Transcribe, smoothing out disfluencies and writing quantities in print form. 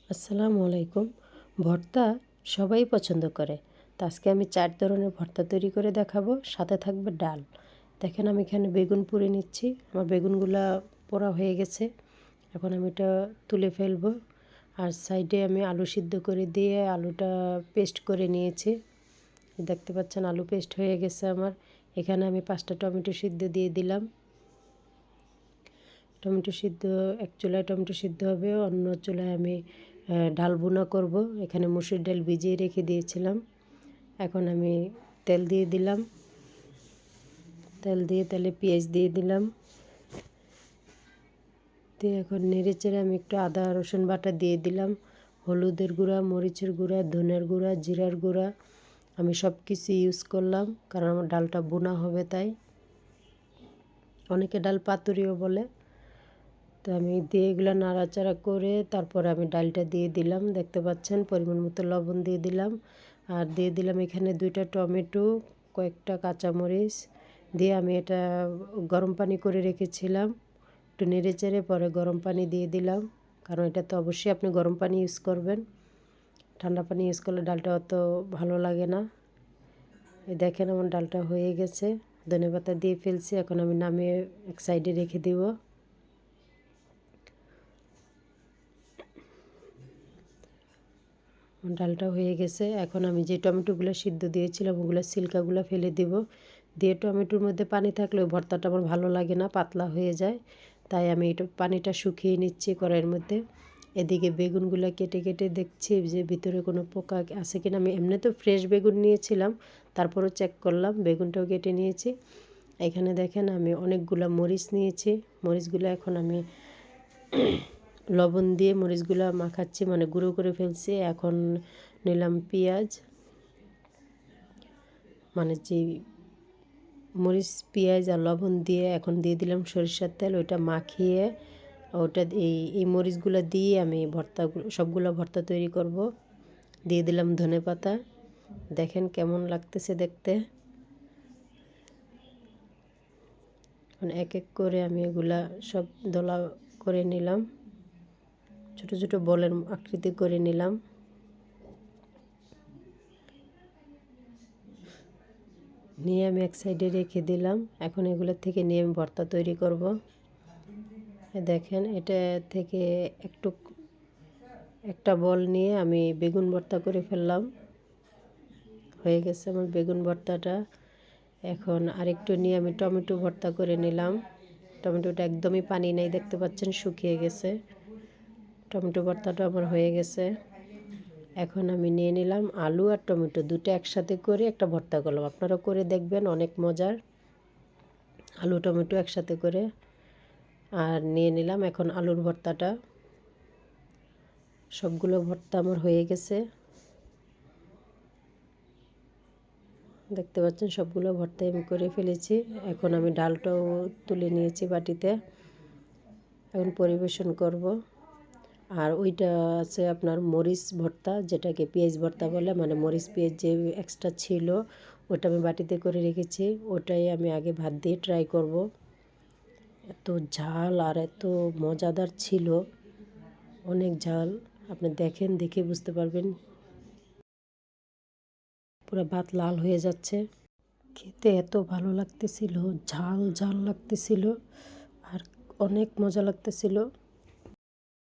আসসালামু আলাইকুম। ভর্তা সবাই পছন্দ করে। তো আজকে আমি 4 ধরনের ভর্তা তৈরি করে দেখাবো, সাথে থাকবে ডাল। দেখেন আমি এখানে বেগুন পুড়ে নিচ্ছি। আমার বেগুনগুলা পোড়া হয়ে গেছে। এখন আমি এটা তুলে ফেলবো। আর সাইডে আমি আলু সিদ্ধ করে দিয়ে আলুটা পেস্ট করে নিয়েছি। দেখতে পাচ্ছেন আলু পেস্ট হয়ে গেছে আমার। এখানে আমি 5টা টমেটো সিদ্ধ দিয়ে দিলাম। টমেটো সিদ্ধ এক চুলায় টমেটো সিদ্ধ হবে, অন্য চুলায় আমি ডাল ভুনা করব। এখানে মসুর ডাল ভিজিয়ে রেখে দিয়েছিলাম। এখন আমি তেল দিয়ে দিলাম। তেল দিয়ে তাহলে পেঁয়াজ দিয়ে দিলাম। দিয়ে এখন নেড়েচেড়ে আমি একটু আদা রসুন বাটা দিয়ে দিলাম। হলুদের গুঁড়া, মরিচের গুঁড়া, ধনের গুঁড়া, জিরার গুঁড়া আমি সব কিছু ইউজ করলাম, কারণ আমার ডালটা ভুনা হবে তাই। অনেকে ডাল পাতুরিও বলে। তো আমি দিয়ে এগুলো নাড়াচাড়া করে তারপরে আমি ডালটা দিয়ে দিলাম। দেখতে পাচ্ছেন পরিমাণ মতো লবণ দিয়ে দিলাম। আর দিয়ে দিলাম এখানে 2টা টমেটো, কয়েকটা কাঁচামরিচ দিয়ে আমি এটা গরম পানি করে রেখেছিলাম। একটু নেড়েচেড়ে পরে গরম পানি দিয়ে দিলাম, কারণ এটা তো অবশ্যই আপনি গরম পানি ইউজ করবেন। ঠান্ডা পানি ইউজ করলে ডালটা অত ভালো লাগে না। এই দেখেন আমার ডালটা হয়ে গেছে। ধনেপাতা দিয়ে ফেলছি। এখন আমি নামিয়ে এক সাইডে রেখে দিব। ডালটা হয়ে গেছে। এখন আমি যে টমেটোগুলো সিদ্ধ দিয়েছিলাম ওগুলো ছিলকাগুলো ফেলে দিব। দিয়ে টমেটোর মধ্যে পানি থাকলে ওই ভর্তাটা আমার ভালো লাগে না, পাতলা হয়ে যায়। তাই আমি এটা পানিটা শুকিয়ে নিচ্ছি কড়াইয়ের মধ্যে। এদিকে বেগুনগুলো কেটে কেটে দেখছি যে ভিতরে কোনো পোকা আছে কিনা। আমি এমনি তো ফ্রেশ বেগুন নিয়েছিলাম, তারপরও চেক করলাম, বেগুনটাও কেটে নিয়েছি। এখানে দেখেন আমি অনেকগুলো মরিচ নিয়েছি। মরিচগুলো এখন আমি লবণ দিয়ে মরিচগুলো মাখাচ্ছি, মানে গুঁড়ো করে ফেলছি। এখন নিলাম পেঁয়াজ, মানে যে মরিচ পেঁয়াজ আর লবণ দিয়ে এখন দিয়ে দিলাম সরিষার তেল। ওইটা মাখিয়ে ওটা এই মরিচগুলো দিয়ে আমি সবগুলো ভর্তা তৈরি করব। দিয়ে দিলাম ধনেপাতা। দেখেন কেমন লাগতেছে দেখতে। এখন এক এক করে আমি এগুলা সব দলা করে নিলাম, ছোট ছোট বলের আকৃতি করে নিলাম। নিয়ে আমি এক সাইডে রেখে দিলাম। এখন এগুলোর থেকে নিয়ে আমি ভর্তা তৈরি করব। দেখেন এটা থেকে একটা বল নিয়ে আমি বেগুন ভর্তা করে ফেললাম। হয়ে গেছে আমার বেগুন ভর্তাটা। এখন আরেকটু নিয়ে আমি টমেটো ভর্তা করে নিলাম। টমেটোটা একদমই পানি নেই, দেখতে পাচ্ছেন শুকিয়ে গেছে। টমেটো ভর্তাটা আমার হয়ে গেছে। এখন আমি নিয়ে নিলাম আলু আর টমেটো, দুটো একসাথে করে একটা ভর্তা করলাম। আপনারা করে দেখবেন, অনেক মজার। আলু টমেটো একসাথে করে আর নিয়ে নিলাম এখন আলুর ভর্তাটা। সবগুলো ভর্তা আমার হয়ে গেছে, দেখতে পাচ্ছেন সবগুলো ভর্তা আমি করে ফেলেছি। এখন আমি ডালটাও তুলে নিয়েছি বাটিতে, এখন পরিবেশন করব। আর ওইটা আছে আপনার মরিচ ভর্তা, যেটাকে পেঁয়াজ ভর্তা বলে, মানে মরিচ পেঁয়াজ যে এক্সট্রা ছিল ওটা আমি বাটিতে করে রেখেছি। ওটাই আমি আগে ভাত দিয়ে ট্রাই করব। এত ঝাল আর এত মজাদার ছিল, অনেক ঝাল। আপনি দেখেন, দেখে বুঝতে পারবেন। পুরো ভাত লাল হয়ে যাচ্ছে। খেতে এত ভালো লাগতেছিল, ঝাল ঝাল লাগতেছিল আর অনেক মজা লাগতেছিল।